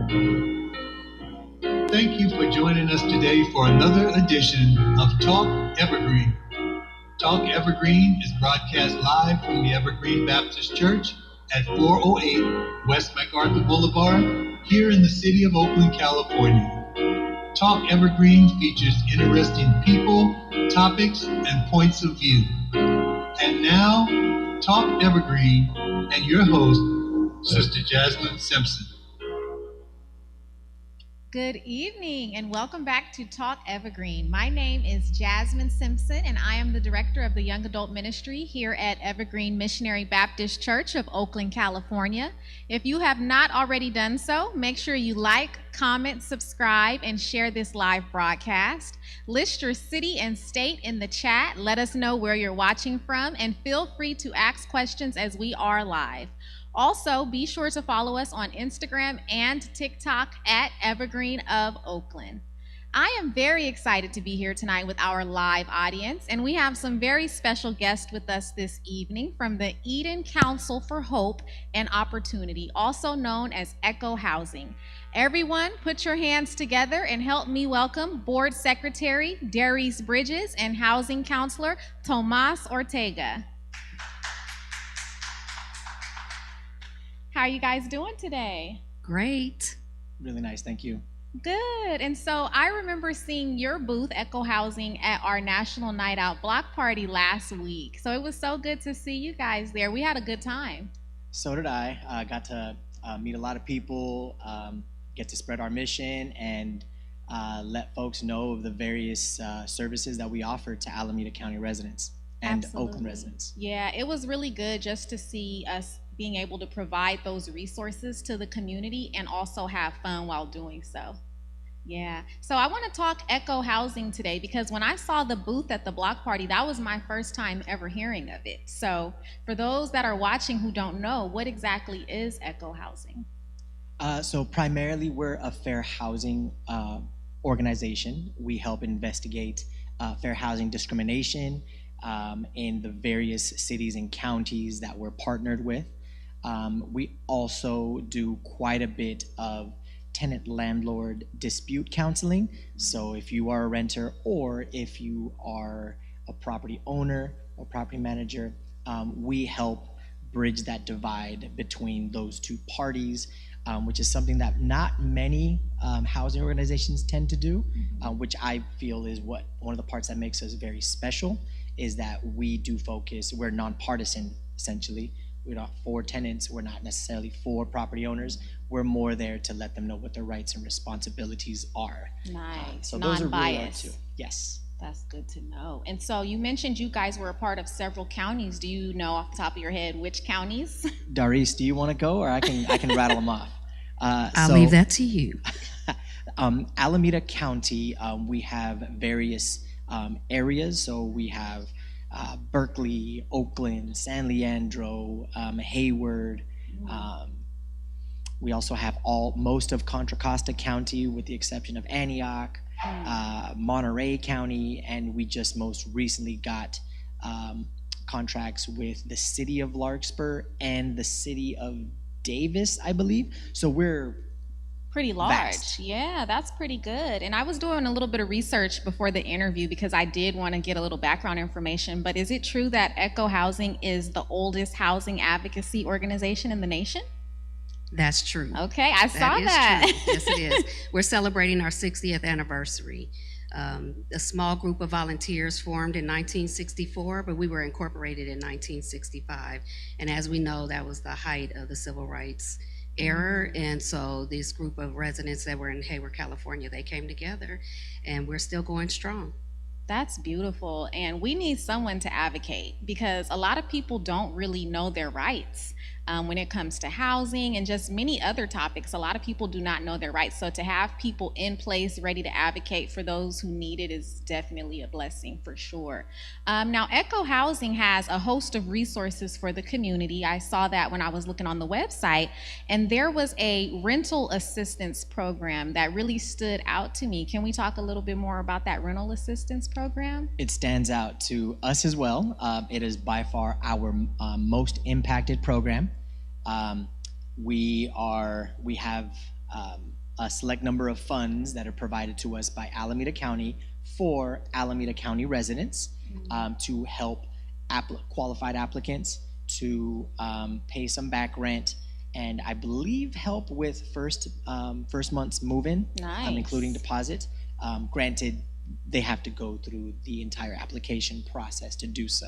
Thank you for joining us today for another edition of Talk Evergreen. Talk Evergreen is broadcast live from the Evergreen Baptist Church at 408 West MacArthur Boulevard here in the city of Oakland, California. Talk Evergreen features interesting people, topics, and points of view. And now, Talk Evergreen and your host, Sister Jasmine Simpson. Good evening and welcome back to Talk Evergreen. My name is Jasmine Simpson and I am the director of the Young Adult Ministry here at Evergreen Missionary Baptist Church of Oakland, California. If you have not already done so, make sure you like, comment, subscribe, and share this live broadcast. List your city and state in the chat. Let us know where you're watching from and feel free to ask questions as we are live. Also, be sure to follow us on Instagram and TikTok at Evergreen of Oakland. I am very excited to be here tonight with our live audience, and we have some very special guests with us this evening from the Eden Council for Hope and Opportunity, also known as Echo Housing. Everyone, put your hands together and help me welcome Board Secretary Darius Bridges and Housing Counselor Tomas Ortega. How are you guys doing today? Great. Really nice, thank you. Good. And so I remember seeing your booth, Echo Housing, at our National Night Out block party last week. So it was so good to see you guys there. We had a good time. So did I. Got to meet a lot of people, get to spread our mission, and let folks know of the various services that we offer to Alameda County residents and Absolutely. Oakland residents. Yeah, it was really good just to see us being able to provide those resources to the community and also have fun while doing so. Yeah, so I want to talk Echo Housing today because when I saw the booth at the block party, that was my first time ever hearing of it. So for those that are watching who don't know, what exactly is Echo Housing? So primarily we're a fair housing organization. We help investigate fair housing discrimination in the various cities and counties that we're partnered with. We also do quite a bit of tenant-landlord dispute counseling. So if you are a renter or if you are a property owner or property manager, we help bridge that divide between those two parties, which is something that not many housing organizations tend to do, which I feel is one of the parts that makes us very special, is that we do focus, we're nonpartisan essentially. We're not for tenants, we're not necessarily for property owners. We're more there to let them know what their rights and responsibilities are. Nice, So those are really our non-biased. two. Yes. That's good to know. And so you mentioned you guys were a part of several counties. Do you know off the top of your head which counties? Darius, do you want to go, or I can rattle them off? I'll leave that to you. Alameda County, we have various areas. So we have Berkeley, Oakland, San Leandro, Hayward. We also have most of Contra Costa County, with the exception of Antioch, Monterey County, and we just most recently got contracts with the city of Larkspur and the city of Davis, I believe. So we're Pretty large. vast. Yeah, that's pretty good. And I was doing a little bit of research before the interview because I did want to get a little background information. But is it true that Echo Housing is the oldest housing advocacy organization in the nation? That's true. Okay, I saw that. Is true. Yes, it is. We're celebrating our 60th anniversary. A small group of volunteers formed in 1964, but we were incorporated in 1965. And as we know, that was the height of the civil rights era, and so this group of residents that were in Hayward, California, they came together, and we're still going strong. That's beautiful. And we need someone to advocate because a lot of people don't really know their rights. When it comes to housing and just many other topics, a lot of people do not know their rights. So to have people in place ready to advocate for those who need it is definitely a blessing for sure. Now, Echo Housing has a host of resources for the community. I saw that when I was looking on the website, and there was a rental assistance program that really stood out to me. Can we talk a little bit more about that rental assistance program? It stands out to us as well. It is by far our most impacted program. We have a select number of funds that are provided to us by Alameda County for Alameda County residents to help qualified applicants to pay some back rent, and I believe help with first month's move-in, Nice. including deposit. Granted, they have to go through the entire application process to do so.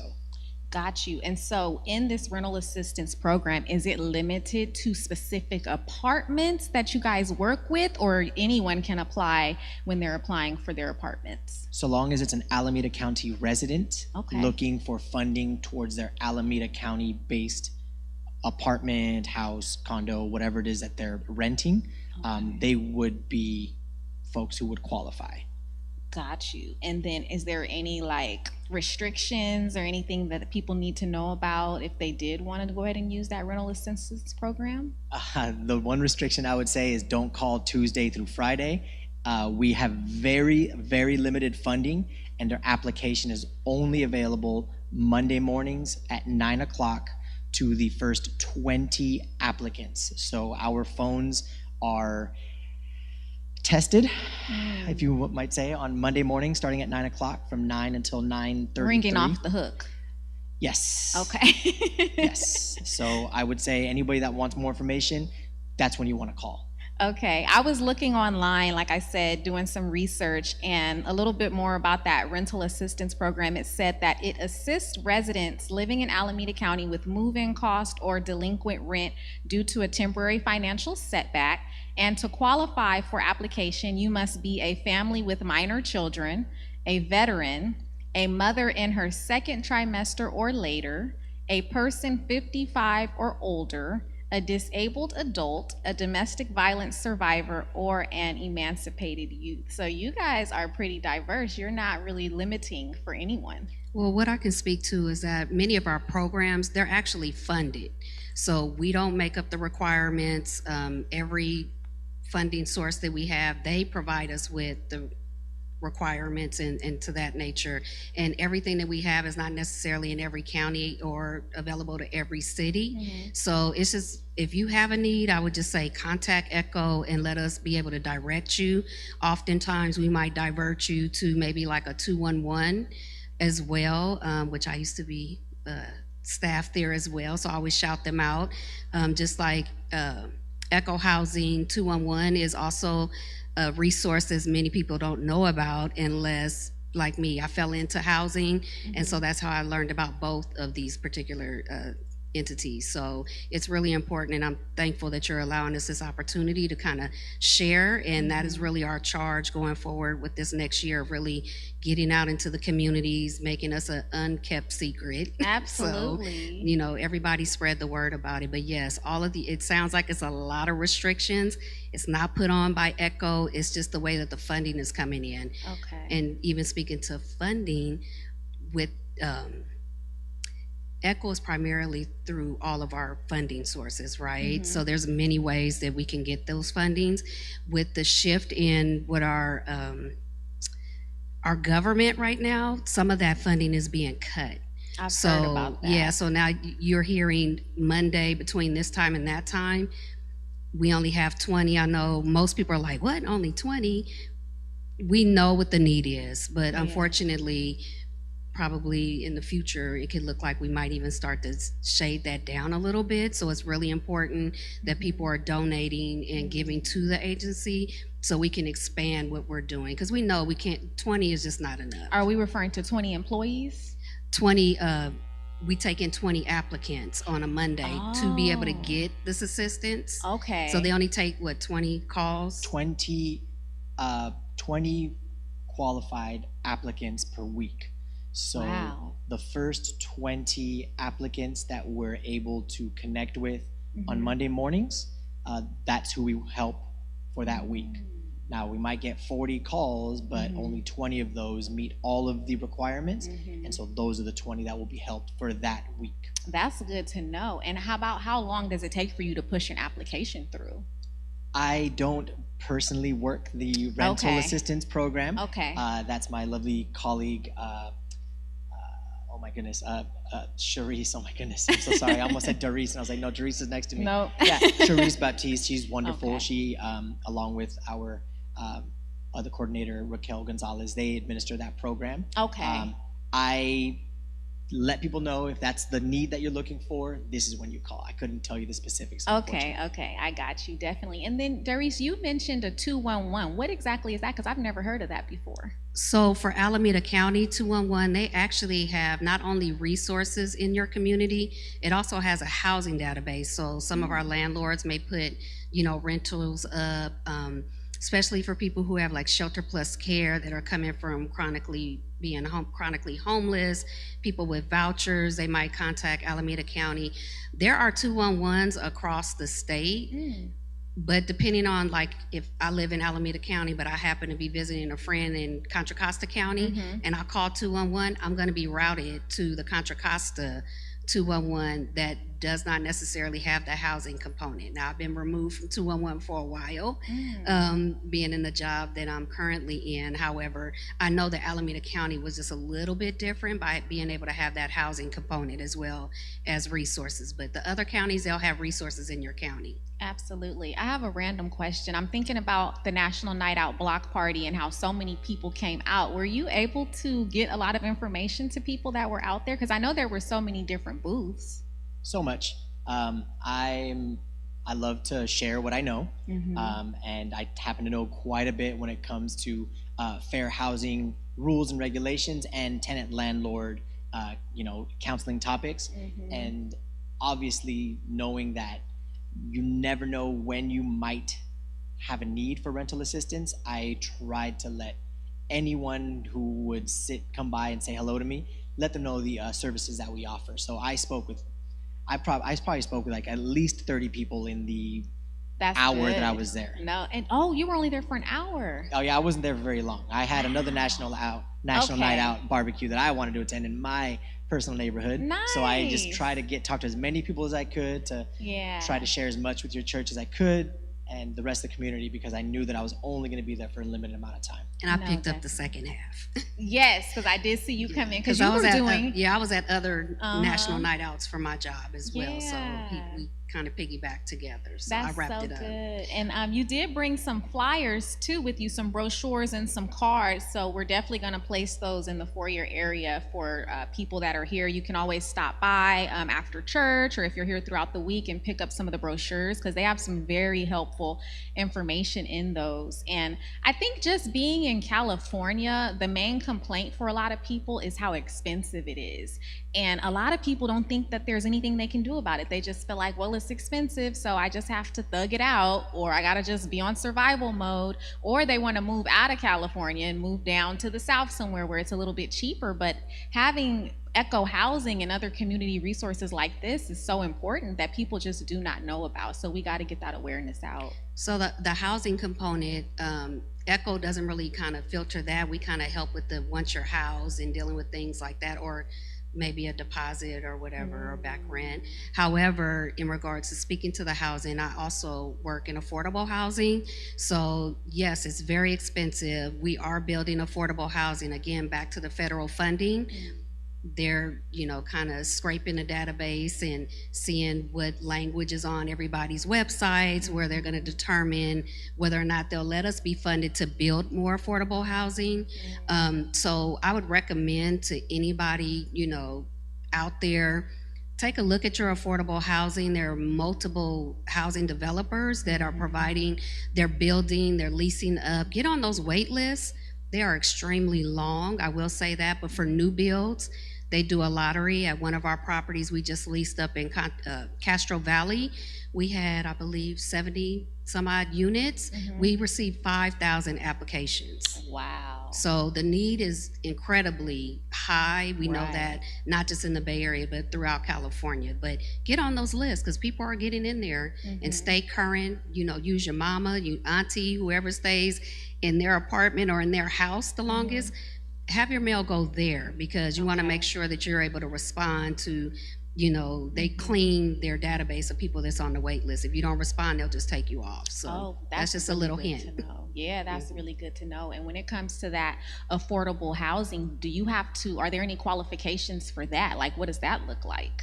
Got you. And so in this rental assistance program, is it limited to specific apartments that you guys work with, or anyone can apply when they're applying for their apartments? So long as it's an Alameda County resident Okay. looking for funding towards their Alameda County-based apartment, house, condo, whatever it is that they're renting, they would be folks who would qualify. Got you. And then is there any like restrictions or anything that people need to know about if they did want to go ahead and use that rental assistance program? The one restriction I would say is don't call Tuesday through Friday. We have very, very limited funding, and their application is only available Monday mornings at 9 o'clock to the first 20 applicants. So our phones are tested, if you might say, on Monday morning starting at 9 o'clock from 9 until 9:30. Ringing off the hook. Yes. Okay. Yes. So I would say anybody that wants more information, that's when you want to call. Okay, I was looking online, like I said, doing some research and a little bit more about that rental assistance program. It said that it assists residents living in Alameda County with move-in cost or delinquent rent due to a temporary financial setback. And to qualify for application, you must be a family with minor children, a veteran, a mother in her second trimester or later, a person 55 or older, a disabled adult, a domestic violence survivor, or an emancipated youth. So you guys are pretty diverse. You're not really limiting for anyone. Well, what I can speak to is that many of our programs, they're actually funded. So we don't make up the requirements. Every funding source that we have, they provide us with the requirements and to that nature. And everything that we have is not necessarily in every county or available to every city. So it's just, if you have a need, I would just say contact ECHO and let us be able to direct you. Oftentimes we might divert you to maybe like a 211 as well, which I used to be staff there as well, so I always shout them out. Just like ECHO Housing 211 is also a resource that many people don't know about unless, like me, I fell into housing, and so that's how I learned about both of these particular entities. So it's really important, and I'm thankful that you're allowing us this opportunity to kind of share, and that is really our charge going forward with this next year of really getting out into the communities, making us an unkept secret. Absolutely. So, everybody spread the word about it. But yes, it sounds like it's a lot of restrictions. It's not put on by ECHO. It's just the way that the funding is coming in. Okay. And even speaking to funding, with ECHO is primarily through all of our funding sources, right? So there's many ways that we can get those fundings. With the shift in what our government right now, some of that funding is being cut. I've heard about that. Yeah, so now you're hearing Monday between this time and that time, we only have 20. I know most people are like, what, only 20? We know what the need is, but unfortunately, probably in the future, it could look like we might even start to shade that down a little bit. So it's really important that people are donating and giving to the agency so we can expand what we're doing. Because we know 20 is just not enough. Are we referring to 20 employees? 20, we take in 20 applicants on a Monday to be able to get this assistance. Okay. So they only take, 20 calls? 20 qualified applicants per week. So Wow. the first 20 applicants that we're able to connect with on Monday mornings, that's who we help for that week. Now, we might get 40 calls, but only 20 of those meet all of the requirements. And so those are the 20 that will be helped for that week. That's good to know. And how long does it take for you to push an application through? I don't personally work the rental Okay. assistance program. Okay. That's my lovely colleague, my goodness, Charisse, oh my goodness, I'm so sorry. I almost said Doris, and I was like, no, Doris is next to me. No. Yeah, Charisse Baptiste, she's wonderful. Okay. She, along with our other coordinator, Raquel Gonzalez, they administer that program. Okay. I let people know if that's the need that you're looking for, this is when you call. I couldn't tell you the specifics. Okay, I got you, definitely. And then, Doris, you mentioned a 211. What exactly is that? Because I've never heard of that before. So for Alameda County 211, they actually have not only resources in your community, it also has a housing database. So some of our landlords may put, rentals up, especially for people who have like shelter plus care that are coming from chronically homeless, people with vouchers, they might contact Alameda County. There are 211s across the state. But depending on, like, if I live in Alameda County, but I happen to be visiting a friend in Contra Costa County, and I call 211, I'm going to be routed to the Contra Costa 211 that does not necessarily have the housing component. Now, I've been removed from 211 for a while, being in the job that I'm currently in. However, I know that Alameda County was just a little bit different by being able to have that housing component as well as resources. But the other counties, they'll have resources in your county. Absolutely. I have a random question. I'm thinking about the National Night Out Block Party and how so many people came out. Were you able to get a lot of information to people that were out there? Because I know there were so many different booths. So much. I love to share what I know, and I happen to know quite a bit when it comes to fair housing rules and regulations and tenant-landlord, counseling topics. And obviously knowing that you never know when you might have a need for rental assistance, I tried to let anyone who would come by and say hello to me, let them know the services that we offer. So I probably spoke with like at least 30 people in the hour that I was there. No, and you were only there for an hour. Oh yeah, I wasn't there for very long. I had another national night out barbecue that I wanted to attend in my personal neighborhood. Nice. So I just try to talk to as many people as I could to try to share as much with your church as I could and the rest of the community, because I knew that I was only going to be there for a limited amount of time. And I picked up the second half. Yes, because I did see you come in, because you I was were I was at other national night outs for my job as well. So we kind of piggybacked together. So I wrapped it up. Good. And you did bring some flyers too with you, some brochures and some cards. So we're definitely going to place those in the foyer area for people that are here. You can always stop by after church, or if you're here throughout the week, and pick up some of the brochures, because they have some very helpful information in those. And I think just being in California, the main complaint for a lot of people is how expensive it is. And a lot of people don't think that there's anything they can do about it. They just feel like, well, it's expensive, so I just have to thug it out, or I gotta just be on survival mode, or they want to move out of California and move down to the South somewhere where it's a little bit cheaper. But having Echo Housing and other community resources like this is so important that people just do not know about. So we got to get that awareness out. So the housing component, Echo doesn't really kind of filter that. We kind of help with the once you're housed and dealing with things like that, or maybe a deposit or whatever, or back rent. However, in regards to speaking to the housing, I also work in affordable housing. So yes, it's very expensive. We are building affordable housing, again, back to the federal funding. They're, kind of scraping the database and seeing what language is on everybody's websites, where they're going to determine whether or not they'll let us be funded to build more affordable housing. So I would recommend to anybody, out there, take a look at your affordable housing. There are multiple housing developers that are providing, they're building, they're leasing up. Get on those wait lists. They are extremely long, I will say that, but for new builds, they do a lottery. At one of our properties we just leased up in Castro Valley, we had, I believe, 70 some odd units. We received 5,000 applications. Wow. So the need is incredibly high. We know that not just in the Bay Area, but throughout California. But get on those lists, because people are getting in there, and stay current. Use your mama, your auntie, whoever stays in their apartment or in their house the longest. Have your mail go there, because you want to make sure that you're able to respond to they clean their database of people that's on the wait list. If you don't respond, they'll just take you off. So Oh, that's just a really little good hint. to know. Yeah, that's really good to know. And when it comes to that affordable housing, are there any qualifications for that? Like, what does that look like?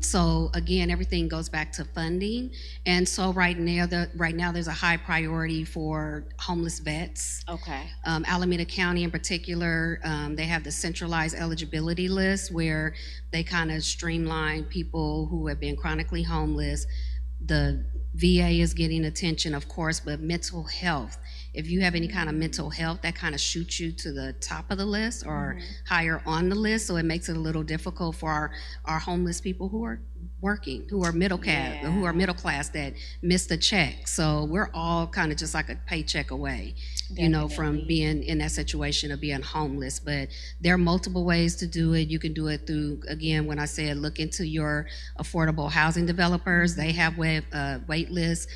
So again, everything goes back to funding, and so right now there's a high priority for homeless vets. Okay. Alameda County in particular, they have the centralized eligibility list where they kind of streamline people who have been chronically homeless. The VA is getting attention, of course, but mental health. If you have any kind of mental health, that kind of shoots you to the top of the list or higher on the list. So it makes it a little difficult for our homeless people who are working, who are middle class that missed a check. So we're all kind of just like a paycheck away, from being in that situation of being homeless. But there are multiple ways to do it. You can do it through, again, when I said look into your affordable housing developers. They have wait lists.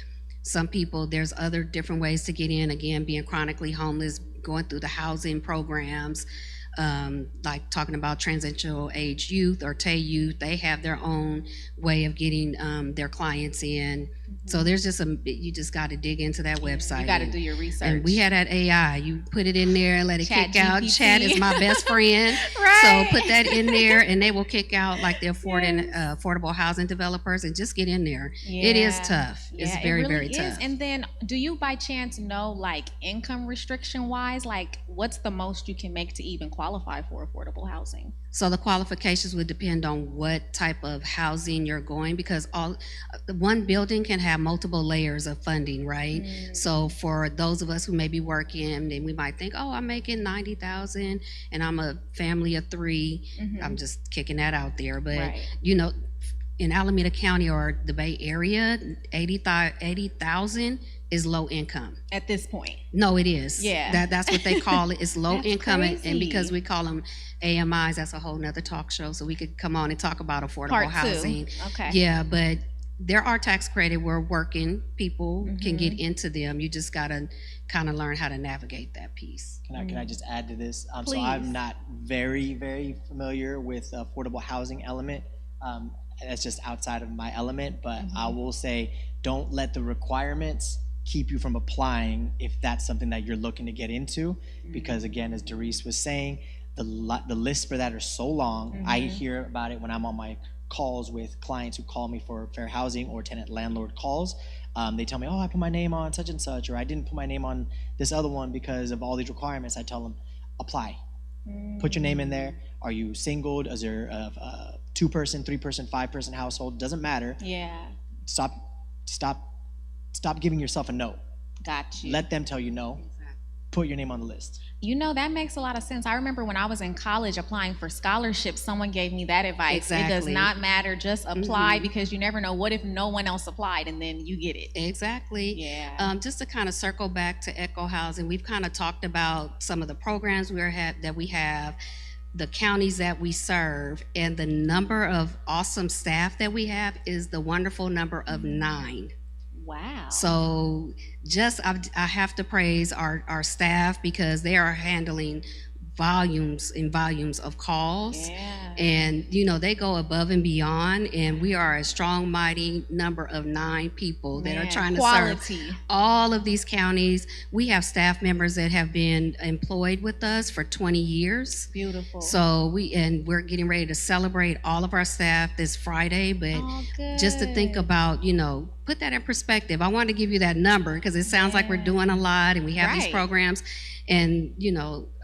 Some people, there's other different ways to get in, again, being chronically homeless, going through the housing programs, like talking about transitional age youth or TAY youth. They have their own way of getting their clients in. So there's you just got to dig into that website. You got to do your research. And we had that AI. You put it in there and let it kick out. Chat is my best friend. Right. So put that in there and they will kick out like the affordable housing developers and just get in there. It is tough. It's very, very tough. And then do you by chance know, like, income restriction wise, like what's the most you can make to even qualify for affordable housing? So the qualifications would depend on what type of housing you're going, because one building can have multiple layers of funding, right? So for those of us who may be working, then we might think, I'm making $90,000 and I'm a family of 3. I'm just kicking that out there, but in Alameda County or the Bay Area, 80,000 is low income. At this point. No, it is. Yeah. That's what they call it. It's low income. Crazy. And because we call them AMIs, that's a whole nother talk show. So we could come on and talk about affordable Part housing. 2. Okay. Yeah, but there are tax credit where working people can get into them. You just got to kind of learn how to navigate that piece. Can I just add to this? So Please. I'm not very, very familiar with the affordable housing element. That's just outside of my element, but I will say don't let the requirements keep you from applying if that's something that you're looking to get into, because again, as Doris was saying, the lists for that are so long. I hear about it when I'm on my calls with clients who call me for fair housing or tenant landlord calls. They tell me, I put my name on such and such, or I didn't put my name on this other one because of all these requirements. I tell them, apply. Put your name in there. Are you single? Is there a 2-person, 3-person, 5-person household? Doesn't matter. Yeah. Stop giving yourself a no. Got you. Let them tell you no. Put your name on the list. That makes a lot of sense. I remember when I was in college applying for scholarships, someone gave me that advice. Exactly. It does not matter, just apply, because you never know. What if no one else applied and then you get it? Exactly. Yeah. Just to kind of circle back to Echo Housing, we've kind of talked about some of the programs that we have, the counties that we serve, and the number of awesome staff that we have is the wonderful number of 9. Wow. So I have to praise our staff, because they are handling volumes and volumes of calls. Yeah. And, they go above and beyond. And we are a strong, mighty number of 9 people that are trying to serve all of these counties. We have staff members that have been employed with us for 20 years. Beautiful. So we're getting ready to celebrate all of our staff this Friday. But just to think about, put that in perspective. I want to give you that number because it sounds like we're doing a lot and we have these programs. And,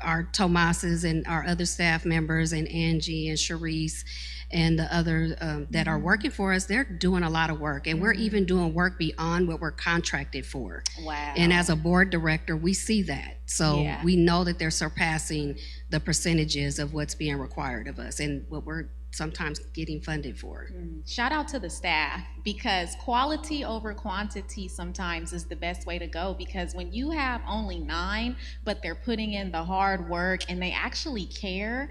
our Tomases and our other staff members and Angie and Sharice and the other that are working for us, they're doing a lot of work. And we're even doing work beyond what we're contracted for. Wow. And as a board director, we see that. So we know that they're surpassing the percentages of what's being required of us and what we're sometimes getting funded for. Shout out to the staff, because quality over quantity sometimes is the best way to go, because when you have only 9 but they're putting in the hard work and they actually care,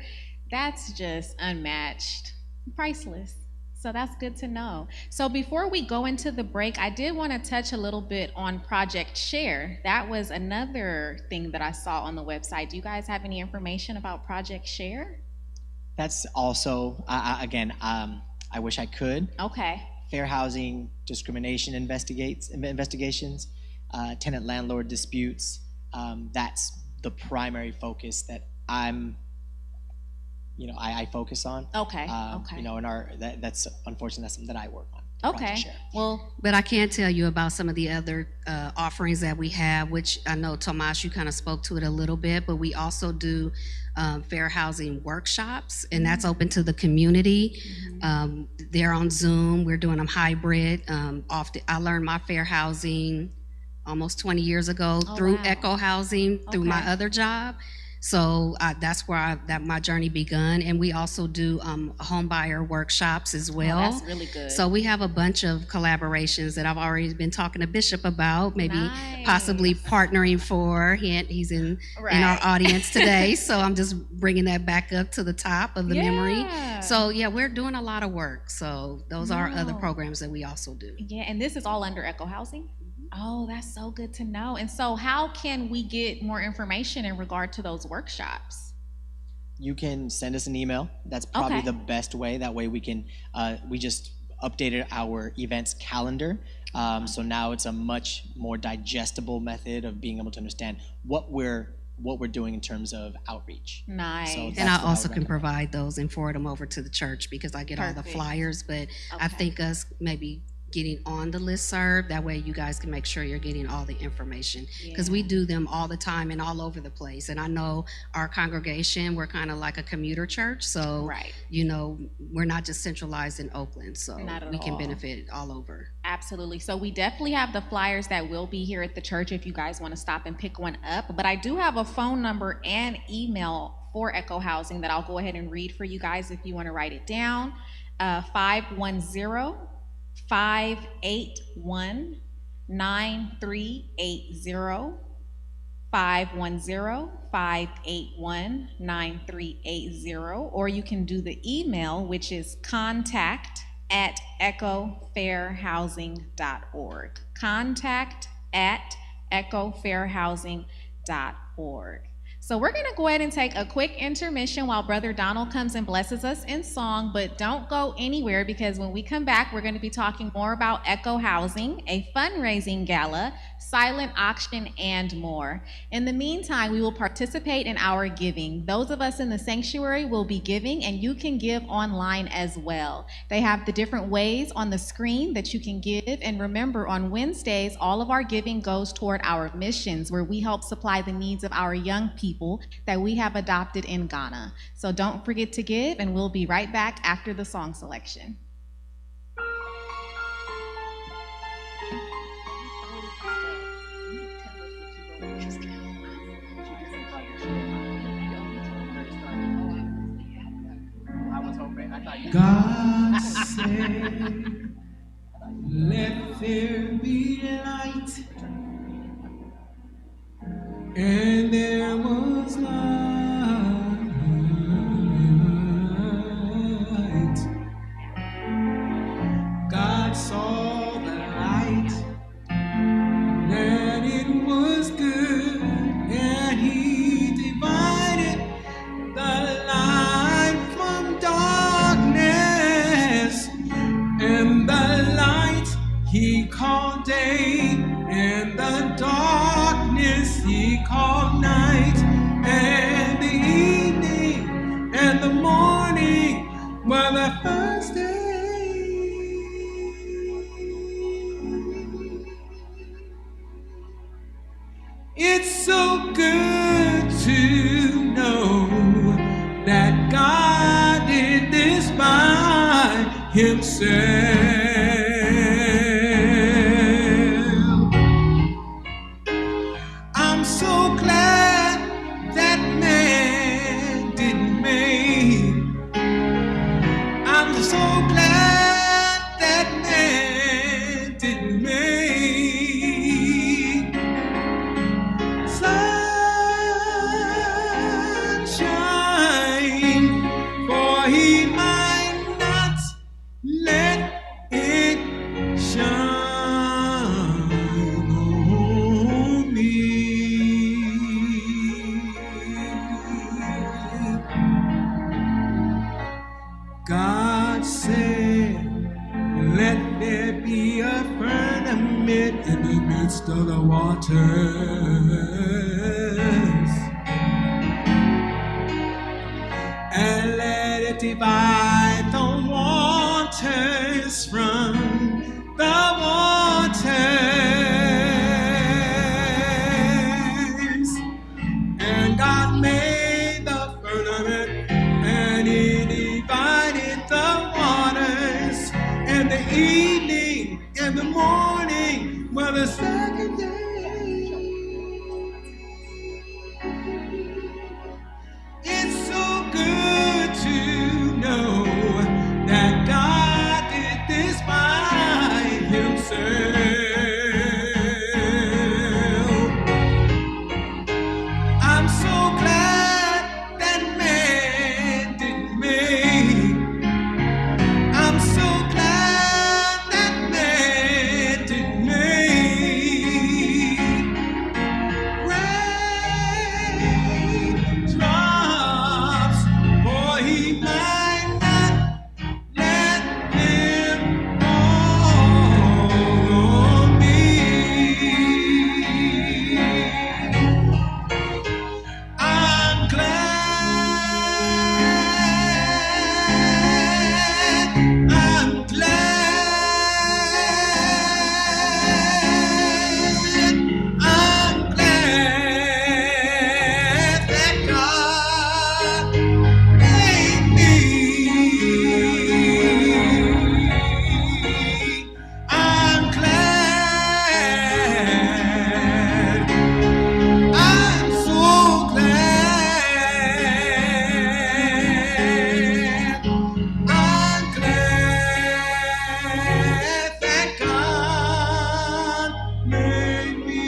that's just unmatched, priceless. So that's good to know. So before we go into the break, I did want to touch a little bit on Project Share. That was another thing that I saw on the website. Do you guys have any information about Project Share? That's also, again, I wish I could. Okay. Fair housing discrimination investigations, tenant landlord disputes. That's the primary focus that I focus on. Okay. Okay. That's unfortunately that's something that I work on. Okay. Well, But I can tell you about some of the other offerings that we have, which I know, Tomas, you kind of spoke to it a little bit, but we also do fair housing workshops, and that's open to the community. They're on Zoom. We're doing them hybrid. I learned my fair housing almost 20 years ago through wow. Echo Housing, through my Okay. other job. So that's where my journey begun. And we also do home buyer workshops as well. that's really good. So we have a bunch of collaborations that I've already been talking to Bishop about, maybe possibly partnering for. He's in our audience today, so I'm just bringing that back up to the top of the memory. So yeah, we're doing a lot of work. So those are other programs that we also do. Yeah, and this is all under Echo Housing? Oh, that's so good to know. And so how can we get more information in regard to those workshops? You can send us an email. That's probably Okay. the best way. That way we can, we just updated our events calendar. So now it's a much more digestible method of being able to understand what we're doing in terms of outreach. Nice. So And that's I what I also would can recommend. provide those and forward them over to the church because I get all the Perfect. flyers, but I Okay. think us maybe getting on the listserv, that way you guys can make sure you're getting all the information. Because we do them all the time and all over the place. And I know our congregation, we're kind of like a commuter church, so Right. we're not just centralized in Oakland, so Not at we can all. benefit all over. Absolutely. So we definitely have the flyers that will be here at the church if you guys want to stop and pick one up. But I do have a phone number and email for Echo Housing that I'll go ahead and read for you guys if you want to write it down. 510-581-9380. 510-581-9380. Or you can do the email, which is contact@echofairhousing.org. contact@echofairhousing.org. So we're going to go ahead and take a quick intermission while Brother Donald comes and blesses us in song, but don't go anywhere because when we come back, we're going to be talking more about Echo Housing, a fundraising gala, silent auction, and more. In the meantime, we will participate in our giving. Those of us in the sanctuary will be giving, and you can give online as well. They have the different ways on the screen that you can give, and remember, on Wednesdays, all of our giving goes toward our missions, where we help supply the needs of our young people that we have adopted in Ghana. So don't forget to give, and we'll be right back after the song selection. God said, let there be light, and there was light. God saw the light, and it was good, and he divided the light from darkness, and the light he called day, and the darkness he called night, and the evening and the morning were the first day. It's so good to know that God did this by himself. I'm so glad that man didn't make. I'm so glad that man didn't make. Sunshine, for he might not let it shine on me. of the waters, and let it divide the waters from the waters. And God made the firmament, and He divided the waters, and the evening and the morning were the second day. It's so good to know that God did this by Himself. I'm so glad that man didn't make. I'm so glad that man didn't make raindrops, for He might not let them fall on me. I'm glad, I'm glad, I'm glad that God made me. I'm glad, I'm so glad. I'm glad that God made me.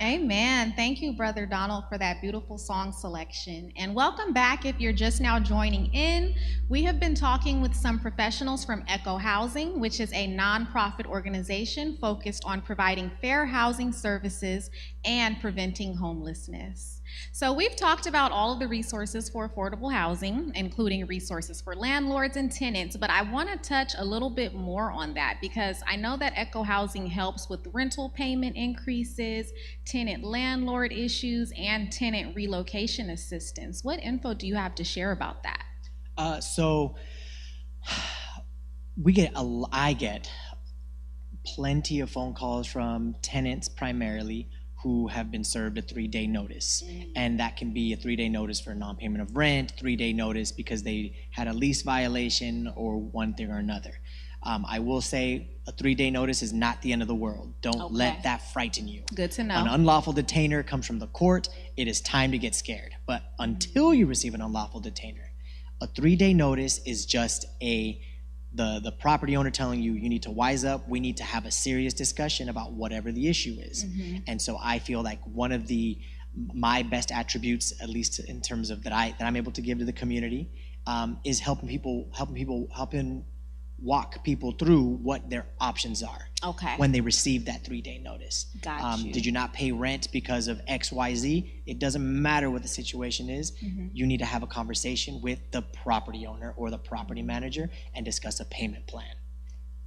Amen. Thank you, Brother Donald, for that beautiful song selection. And welcome back if you're just now joining in. We have been talking with some professionals from Echo Housing, which is a nonprofit organization focused on providing fair housing services and preventing homelessness. So we've talked about all of the resources for affordable housing, including resources for landlords and tenants, but I want to touch a little bit more on that because I know that Echo Housing helps with rental payment increases, tenant landlord issues, and tenant relocation assistance. What info do you have to share about that? So I get plenty of phone calls from tenants primarily who have been served a 3-day notice. And that can be a 3-day notice for non-payment of rent, 3-day notice because they had a lease violation or one thing or another. I will say a 3-day notice is not the end of the world. Don't let that frighten you. Good to know. An unlawful detainer comes from the court. It is time to get scared. But until you receive an unlawful detainer, a 3-day notice is just the property owner telling you, you need to wise up, we need to have a serious discussion about whatever the issue is. And so I feel like one of my best attributes, at least in terms of that I'm able to give to the community, is helping walk people through what their options are when they receive that 3-day notice. Got you. Did you not pay rent because of XYZ? It doesn't matter what the situation is. You need to have a conversation with the property owner or the property manager and discuss a payment plan.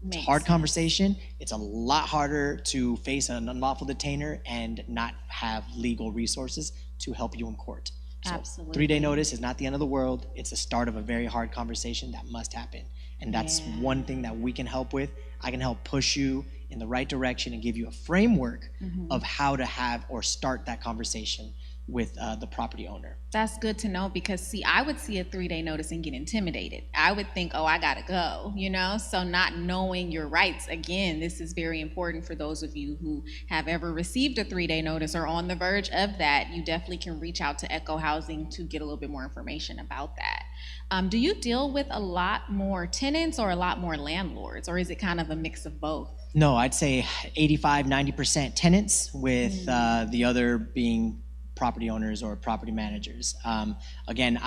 It's a hard conversation. It's a lot harder to face an unlawful detainer and not have legal resources to help you in court. So Absolutely. 3-day notice is not the end of the world. It's the start of a very hard conversation that must happen. And that's one thing that we can help with. I can help push you in the right direction and give you a framework of how to have or start that conversation with the property owner. That's good to know because, see, I would see a 3-day notice and get intimidated. I would think, oh, I gotta go, So not knowing your rights, again, this is very important for those of you who have ever received a 3-day notice or on the verge of that. You definitely can reach out to Echo Housing to get a little bit more information about that. Do you deal with a lot more tenants or a lot more landlords, or is it kind of a mix of both? No, I'd say 85-90% tenants with the other being property owners or property managers. Again,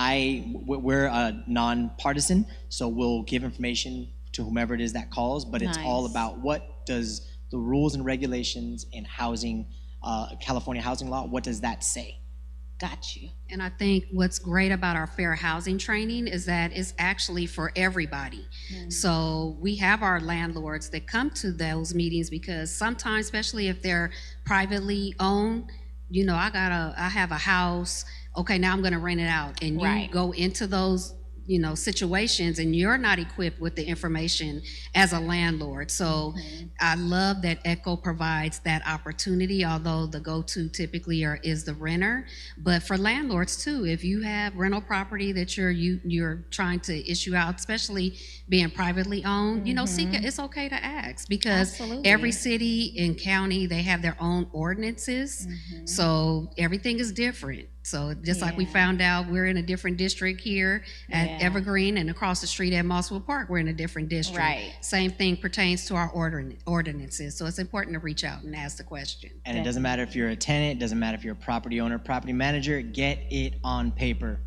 we're nonpartisan, so we'll give information to whomever it is that calls, but it's all about what does the rules and regulations in housing, California housing law, what does that say? Got you. And I think what's great about our fair housing training is that it's actually for everybody. So we have our landlords that come to those meetings because sometimes, especially if they're privately owned, you know, I have a house, okay, now I'm gonna rent it out. And you Right. go into those, you know, situations and you're not equipped with the information as a landlord. So I love that ECHO provides that opportunity, although the go-to typically is the renter. But for landlords too, if you have rental property that you're trying to issue out, especially being privately owned, you know, it's okay to ask because Absolutely. every city and county, they have their own ordinances. So everything is different. So just like we Yeah. found out, we're in a different district here at Yeah. Evergreen, and across the street at Mossville Park, we're in a different district. Right. Same thing pertains to our ordinances. So it's important to reach out and ask the question. And it doesn't matter if you're a tenant, doesn't matter if you're a property owner, property manager, get it on paper.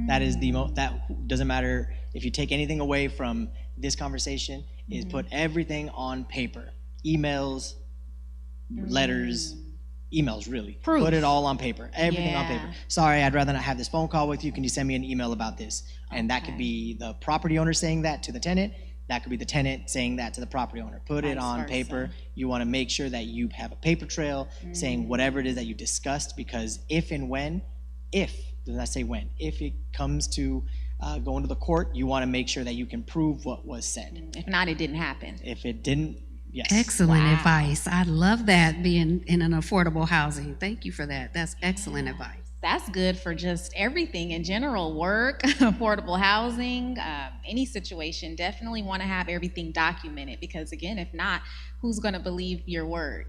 That is that doesn't matter if you take anything away from this conversation, is put everything on paper. Emails, letters, emails really. Proof. Put it all on paper. Everything on Yeah. paper. Sorry, I'd rather not have this phone call with you. Can you send me an email about this? And that could Okay. be the property owner saying that to the tenant. That could be the tenant saying that to the property owner. Put it Vice on versa. paper. You want to make sure that you have a paper trail saying whatever it is that you discussed, because if and when, does not say when, if it comes to going to the court, you want to make sure that you can prove what was said. If not, it didn't happen. If it didn't, yes. Excellent Wow. advice. I love that, being in an affordable housing. Thank you for that. That's excellent advice. That's good for just everything in general, work, affordable housing, any situation. Definitely want to have everything documented because, again, if not, who's going to believe your word?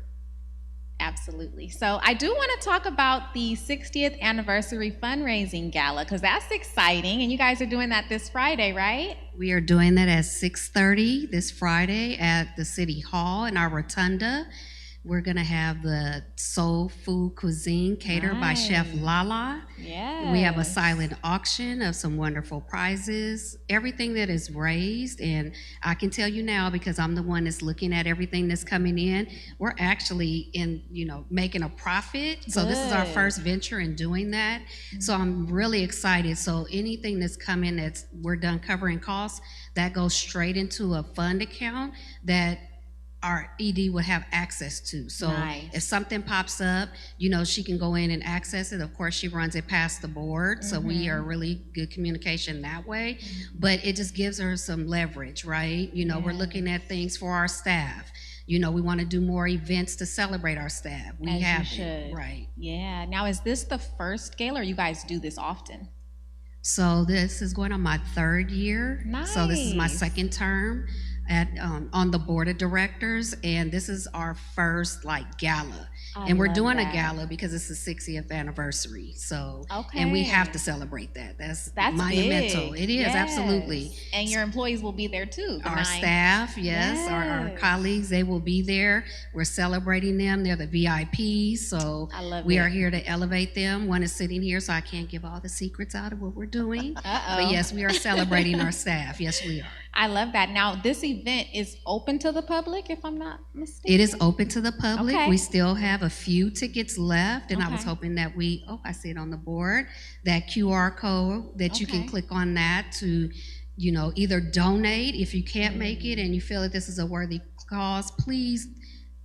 Absolutely. So I do want to talk about the 60th anniversary fundraising gala because that's exciting, and you guys are doing that this Friday, right? We are doing that at 6:30 this Friday at the City Hall in our rotunda. We're going to have the soul food cuisine catered by Chef Nice. Lala. Yeah. We have a silent auction of some wonderful prizes, everything that is raised. And I can tell you now, because I'm the one that's looking at everything that's coming in, we're actually making a profit. So this is our Good. first venture in doing that. So I'm really excited. So anything that's coming we're done covering costs, that goes straight into a fund account that our ED would have access to. So Nice. if something pops up, she can go in and access it. Of course, she runs it past the board. So we are really good communication that way. But it just gives her some leverage, right? We're looking at things for our staff. We want to do more events to celebrate our staff. We As you have it, should. right? Yeah. Now, is this the first gala, or you guys do this often? So this is going on my third year. So this is my Nice. second term on the board of directors, and this is our first gala. I And we're love doing that. a gala because it's the 60th anniversary. So Okay. and we have to celebrate that. That's monumental. big. It is, Yes. absolutely. And your employees will be there too. the Our 9. staff, yes, our Yes. colleagues, they will be there. We're celebrating them. They're the VIPs, so I love we it. are here to elevate them. One is sitting here, so I can't give all the secrets out of what we're doing. Uh-oh. But yes, we are celebrating our staff. Yes, we are. I love that. Now, this event is open to the public, if I'm not mistaken. It is open to the public. Okay. We still have a few tickets left, and I was Okay. hoping that I see it on the board, that QR code, that you can Okay. click on that to, either donate. If you can't make it and you feel that this is a worthy cause, please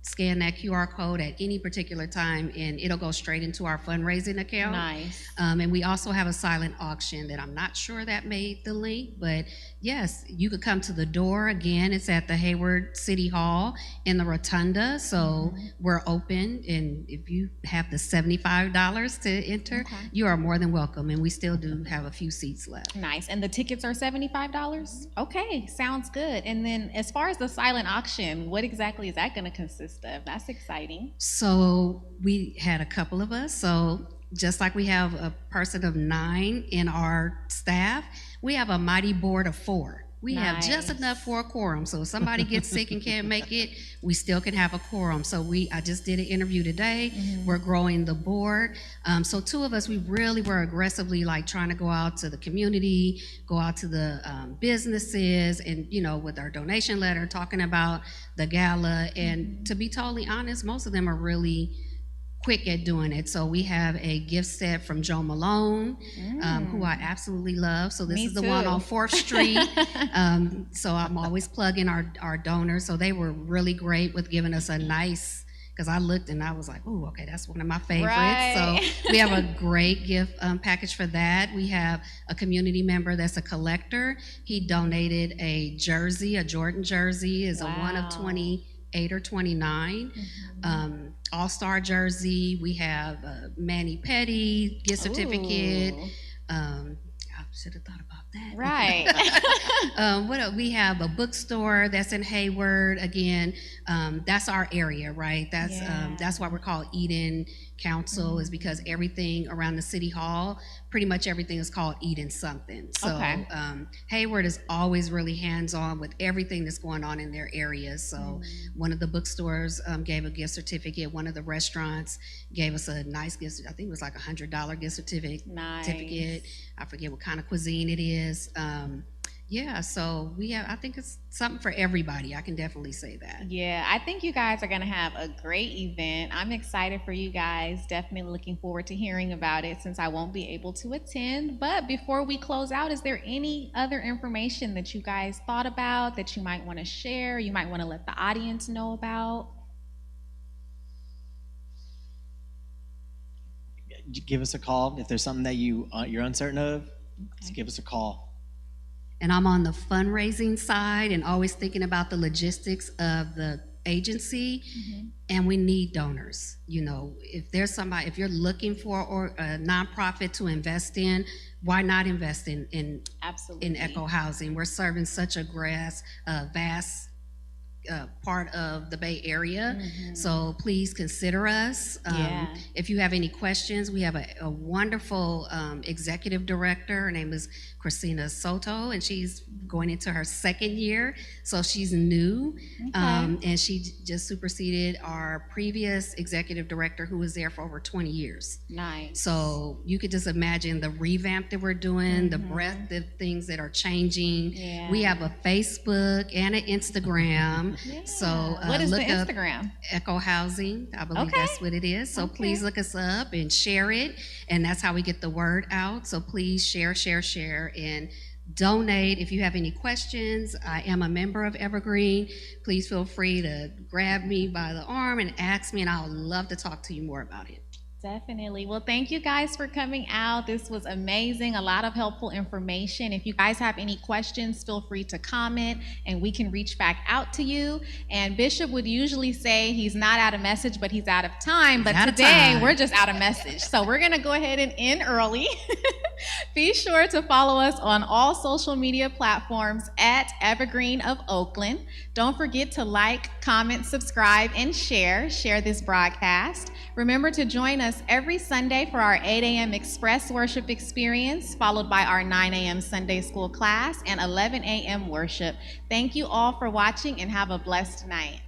scan that QR code at any particular time, and it'll go straight into our fundraising account. Nice. And we also have a silent auction that I'm not sure that made the link, but yes, you could come to the door. Again, it's at the Hayward City Hall in the Rotunda. So we're open, and if you have the $75 to enter, Okay. you are more than welcome. And we still do have a few seats left. Nice. And the tickets are $75? Okay, sounds good. And then as far as the silent auction, what exactly is that going to consist of? That's exciting. So we had a couple of us. So just like we have a person of 9 in our staff, we have a mighty board of 4. We have just Nice. enough for a quorum. So if somebody gets sick and can't make it, we still can have a quorum. So I just did an interview today. We're growing the board. So 2 of us, we really were aggressively trying to go out to the community, go out to the businesses, and with our donation letter, talking about the gala. And to be totally honest, most of them are really quick at doing it. So we have a gift set from Joe Malone, who I absolutely love. So this Me is the too. one on 4th Street. So I'm always plugging our donors. So they were really great with giving us a nice, because I looked and I was like, oh, okay, that's one of my favorites. Right. So we have a great gift package for that. We have a community member that's a collector. He donated a jersey, a Jordan jersey, is a one of Wow. 28 or 29. All-Star jersey. We have a Manny Petty gift certificate. Ooh. I should have thought about that. Right. What else? We have a bookstore that's in Hayward. Again, that's our area, right? That's why we're called Eden Council, is because everything around the city hall, pretty much everything is called Eden something. So Okay. Hayward is always really hands-on with everything that's going on in their areas. So one of the bookstores gave a gift certificate. One of the restaurants gave us a nice gift. I think it was like $100 gift certificate. Nice. I forget what kind of cuisine it is. Yeah, so I think it's something for everybody. I can definitely say that. Yeah, I think you guys are going to have a great event. I'm excited for you guys. Definitely looking forward to hearing about it since I won't be able to attend. But before we close out, is there any other information that you guys thought about that you might want to share, you might want to let the audience know about? Give us a call if there's something that you're uncertain of. Just give us a call. And I'm on the fundraising side and always thinking about the logistics of the agency. And we need donors. You know, if you're looking for a nonprofit to invest in, why not invest in Absolutely. Echo Housing? We're serving such a vast part of the Bay Area. So please consider us. Yeah. If you have any questions, we have a wonderful executive director. Her name is Christina Soto, and she's going into her 2nd year. So she's new. And she just superseded our previous executive director who was there for over 20 years. Nice. So you could just imagine the revamp that we're doing, the breadth of things that are changing. Yeah. We have a Facebook and an Instagram. Yeah. So what is the look up Instagram? Echo Housing. I believe Okay. that's what it is. So Okay. please look us up and share it. And that's how we get the word out. So please share, and donate. If you have any questions, I am a member of Evergreen. Please feel free to grab me by the arm and ask me, and I would love to talk to you more about it. Definitely. Well, thank you guys for coming out. This was amazing. A lot of helpful information. If you guys have any questions, feel free to comment and we can reach back out to you. And Bishop would usually say he's not out of message, but he's out of time. But out of today time. we're just out of message. So we're going to go ahead and end early. Be sure to follow us on all social media platforms at Evergreen of Oakland. Don't forget to like, comment, subscribe, and share this broadcast. Remember to join us every Sunday for our 8 a.m. Express Worship Experience, followed by our 9 a.m. Sunday School class and 11 a.m. worship. Thank you all for watching and have a blessed night.